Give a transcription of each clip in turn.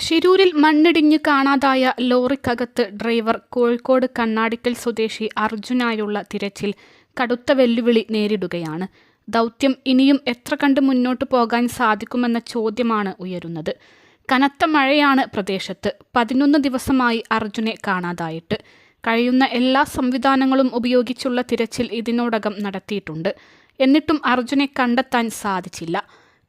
ശിരൂരിൽ മണ്ണിടിഞ്ഞ് കാണാതായ ലോറിക്കകത്ത് ഡ്രൈവർ കോഴിക്കോട് കണ്ണാടിക്കൽ സ്വദേശി അർജുനായുള്ള തിരച്ചിൽ കടുത്ത വെല്ലുവിളി നേരിടുകയാണ്. ദൗത്യം ഇനിയും എത്ര കണ്ട് മുന്നോട്ടു പോകാൻ സാധിക്കുമെന്ന ചോദ്യമാണ് ഉയരുന്നത്. കനത്ത മഴയാണ് പ്രദേശത്ത്. 11 ദിവസമായി അർജുനെ കാണാതായിട്ട്. കഴിയുന്ന എല്ലാ സംവിധാനങ്ങളും ഉപയോഗിച്ചുള്ള തിരച്ചിൽ ഇതിനോടകം നടത്തിയിട്ടുണ്ട്. എന്നിട്ടും അർജുനെ കണ്ടെത്താൻ സാധിച്ചില്ല.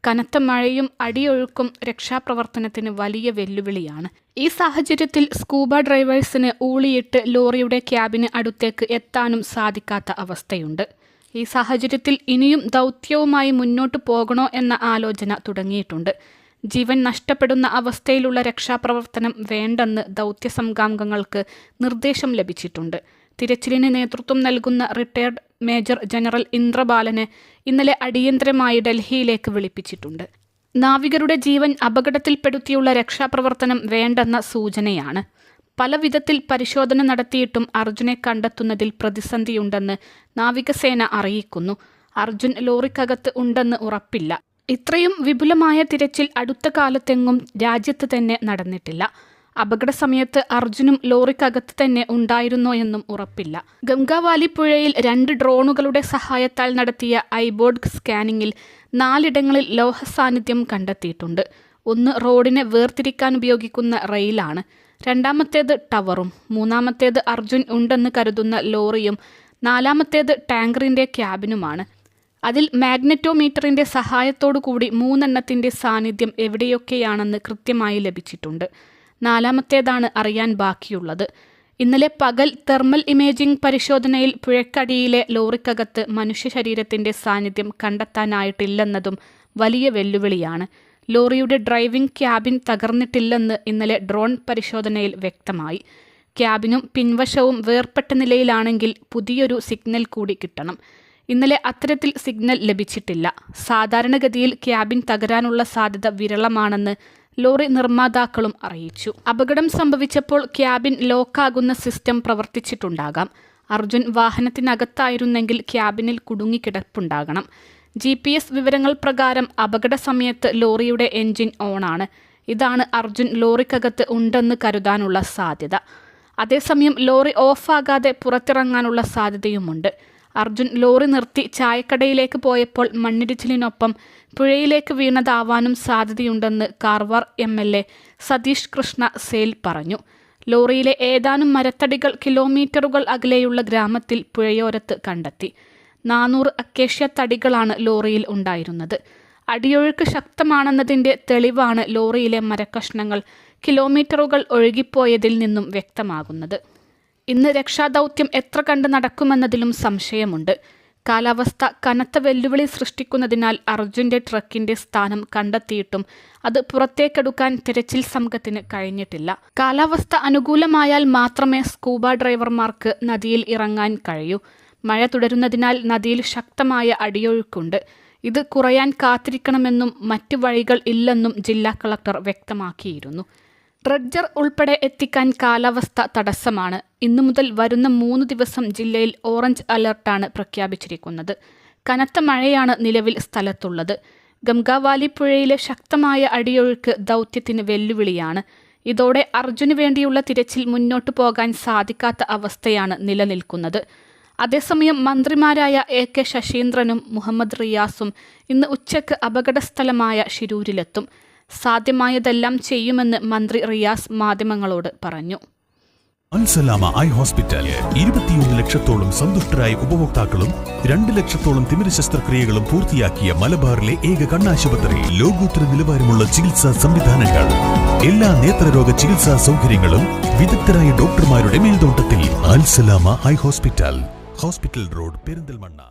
കനത്ത മഴയും അടിയൊഴുക്കും രക്ഷാപ്രവർത്തനത്തിന് വലിയ വെല്ലുവിളിയാണ്. ഈ സാഹചര്യത്തിൽ സ്കൂബ ഡ്രൈവേഴ്സിന് ഊളിയിട്ട് ലോറിയുടെ ക്യാബിന് അടുത്തേക്ക് എത്താനും സാധിക്കാത്ത അവസ്ഥയുണ്ട്. ഈ സാഹചര്യത്തിൽ ഇനിയും ദൗത്യവുമായി മുന്നോട്ടു പോകണോ എന്ന ആലോചന തുടങ്ങിയിട്ടുണ്ട്. ജീവൻ നഷ്ടപ്പെടുന്ന അവസ്ഥയിലുള്ള രക്ഷാപ്രവർത്തനം വേണ്ടെന്ന് ദൗത്യസംഘാംഗങ്ങൾക്ക് നിർദ്ദേശം ലഭിച്ചിട്ടുണ്ട്. തിരച്ചിലിന് നേതൃത്വം നൽകുന്ന റിട്ടയർഡ് മേജർ ജനറൽ ഇന്ദ്രബാലനെ ഇന്നലെ അടിയന്തരമായി ഡൽഹിയിലേക്ക് വിളിപ്പിച്ചിട്ടുണ്ട്. നാവികരുടെ ജീവൻ അപകടത്തിൽപ്പെടുത്തിയുള്ള രക്ഷാപ്രവർത്തനം വേണ്ടെന്ന സൂചനയാണ്. പല വിധത്തിൽ പരിശോധന നടത്തിയിട്ടും അർജുനെ കണ്ടെത്തുന്നതിൽ പ്രതിസന്ധിയുണ്ടെന്ന് നാവികസേന അറിയിക്കുന്നു. അർജുൻ ലോറിക്കകത്ത് ഉണ്ടെന്ന് ഉറപ്പില്ല. ഇത്രയും വിപുലമായ തിരച്ചിൽ അടുത്ത കാലത്തെങ്ങും രാജ്യത്ത് തന്നെ നടന്നിട്ടില്ല. അപകട സമയത്ത് അർജുനും ലോറിക്കകത്ത് തന്നെ ഉണ്ടായിരുന്നോ എന്നും ഉറപ്പില്ല. ഗംഗാവാലി പുഴയിൽ 2 ഡ്രോണുകളുടെ സഹായത്താൽ നടത്തിയ ഐബോർഡ് സ്കാനിങ്ങിൽ 4 ഇടങ്ങളിൽ ലോഹ സാന്നിധ്യം കണ്ടെത്തിയിട്ടുണ്ട്. ഒന്ന് റോഡിനെ വേർതിരിക്കാൻ ഉപയോഗിക്കുന്ന റെയിലാണ്, രണ്ടാമത്തേത് ടവറും, മൂന്നാമത്തേത് അർജുൻ ഉണ്ടെന്ന് കരുതുന്ന ലോറിയും, നാലാമത്തേത് ടാങ്കറിന്റെ ക്യാബിനുമാണ്. അതിൽ മാഗ്നറ്റോമീറ്ററിന്റെ സഹായത്തോടു കൂടി 3 എണ്ണത്തിന്റെ സാന്നിധ്യം എവിടെയൊക്കെയാണെന്ന് കൃത്യമായി ലഭിച്ചിട്ടുണ്ട്. നാലാമത്തേതാണ് അറിയാൻ ബാക്കിയുള്ളത്. ഇന്നലെ പകൽ തെർമൽ ഇമേജിംഗ് പരിശോധനയിൽ പുഴക്കടിയിലെ ലോറിക്കകത്ത് മനുഷ്യ ശരീരത്തിന്റെ സാന്നിധ്യം കണ്ടെത്താനായിട്ടില്ലെന്നതും വലിയ വെല്ലുവിളിയാണ്. ലോറിയുടെ ഡ്രൈവിംഗ് ക്യാബിൻ തകർന്നിട്ടില്ലെന്ന് ഇന്നലെ ഡ്രോൺ പരിശോധനയിൽ വ്യക്തമായി. ക്യാബിനും പിൻവശവും വേർപെട്ട നിലയിലാണെങ്കിൽ പുതിയൊരു സിഗ്നൽ കൂടി കിട്ടണം. ഇന്നലെ അത്തരത്തിൽ സിഗ്നൽ ലഭിച്ചിട്ടില്ല. സാധാരണഗതിയിൽ ക്യാബിൻ തകരാനുള്ള സാധ്യത വിരളമാണെന്ന് ലോറി നിർമ്മാതാക്കളും അറിയിച്ചു. അപകടം സംഭവിച്ചപ്പോൾ ക്യാബിൻ ലോക്കാകുന്ന സിസ്റ്റം പ്രവർത്തിച്ചിട്ടുണ്ടാകാം. അർജുൻ വാഹനത്തിനകത്തായിരുന്നെങ്കിൽ ക്യാബിനിൽ കുടുങ്ങിക്കിടപ്പുണ്ടാകണം. GPS വിവരങ്ങൾ പ്രകാരം അപകട സമയത്ത് ലോറിയുടെ എൻജിൻ ഓണാണ്. ഇതാണ് അർജുൻ ലോറിക്കകത്ത് ഉണ്ടെന്ന് കരുതാനുള്ള സാധ്യത. അതേസമയം ലോറി ഓഫാകാതെ പുറത്തിറങ്ങാനുള്ള സാധ്യതയുമുണ്ട്. അർജുൻ ലോറി നിർത്തി ചായക്കടയിലേക്ക് പോയപ്പോൾ മണ്ണിടിച്ചിലിനൊപ്പം പുഴയിലേക്ക് വീണതാവാനും സാധ്യതയുണ്ടെന്ന് കാർവാർ MLA സതീഷ് കൃഷ്ണ സേൽ പറഞ്ഞു. ലോറിയിലെ ഏതാനും മരത്തടികൾ കിലോമീറ്ററുകൾ അകലെയുള്ള ഗ്രാമത്തിൽ പുഴയോരത്ത് കണ്ടെത്തി. 400 അക്കേഷ്യ തടികളാണ് ലോറിയിൽ ഉണ്ടായിരുന്നത്. അടിയൊഴുക്ക് ശക്തമാണെന്നതിൻ്റെ തെളിവാണ് ലോറിയിലെ മരക്കഷ്ണങ്ങൾ കിലോമീറ്ററുകൾ ഒഴുകിപ്പോയതിൽ നിന്നും വ്യക്തമാകുന്നത്. ഇന്ന് രക്ഷാദൗത്യം എത്ര കണ്ട് നടക്കുമെന്നതിലും സംശയമുണ്ട്. കാലാവസ്ഥ കനത്ത വെല്ലുവിളി സൃഷ്ടിക്കുന്നതിനാൽ അർജുൻ്റെ ട്രക്കിന്റെ സ്ഥാനം കണ്ടെത്തിയിട്ടും അത് പുറത്തേക്കെടുക്കാൻ തിരച്ചിൽ സംഘത്തിന് കഴിഞ്ഞിട്ടില്ല. കാലാവസ്ഥ അനുകൂലമായാൽ മാത്രമേ സ്കൂബ ഡ്രൈവർമാർക്ക് നദിയിൽ ഇറങ്ങാൻ കഴിയൂ. മഴ തുടരുന്നതിനാൽ നദിയിൽ ശക്തമായ അടിയൊഴുക്കുണ്ട്. ഇത് കുറയാൻ കാത്തിരിക്കണമെന്നും മറ്റു വഴികൾ ഇല്ലെന്നും ജില്ലാ കളക്ടർ വ്യക്തമാക്കിയിരുന്നു. ഡ്രഡ്ജർ ഉൾപ്പെടെ എത്തിക്കാൻ കാലാവസ്ഥ തടസ്സമാണ്. ഇന്നു മുതൽ വരുന്ന 3 ദിവസം ജില്ലയിൽ ഓറഞ്ച് അലർട്ടാണ് പ്രഖ്യാപിച്ചിരിക്കുന്നത്. കനത്ത മഴയാണ് നിലവിൽ സ്ഥലത്തുള്ളത്. ഗംഗാവാലി പുഴയിലെ ശക്തമായ അടിയൊഴുക്ക് ദൗത്യത്തിന് വെല്ലുവിളിയാണ്. ഇതോടെ അർജുന് വേണ്ടിയുള്ള തിരച്ചിൽ മുന്നോട്ടു പോകാൻ സാധിക്കാത്ത അവസ്ഥയാണ് നിലനിൽക്കുന്നത്. അതേസമയം മന്ത്രിമാരായ AK ശശീന്ദ്രനും മുഹമ്മദ് റിയാസും ഇന്ന് ഉച്ചയ്ക്ക് അപകടസ്ഥലമായ ശിരൂരിലെത്തും. സാധ്യമായതെല്ലാം ചെയ്യുമെന്ന് മന്ത്രി റിയാസ് മാധ്യമങ്ങളോട് പറഞ്ഞു. അൽസലാമ ഐ ഹോസ്പിറ്റൽ 21 ലക്ഷത്തോളം സന്തുഷ്ടരായ ഉപഭോക്താക്കളും 2 ലക്ഷത്തോളം തിമിര ശസ്ത്രക്രിയകളും പൂർത്തിയാക്കിയ മലബാറിലെ ഏക കണ്ണാശുപത്രി. ലോകോത്തര നിലവാരമുള്ള ചികിത്സാ സംവിധാനങ്ങൾ, എല്ലാ നേത്രരോഗ ചികിത്സാ സൗകര്യങ്ങളും വിദഗ്ധരായ ഡോക്ടർമാരുടെ മേൽനോട്ടത്തിൽ. Al Salama eye hospital, hospital road, Perinthalmanna.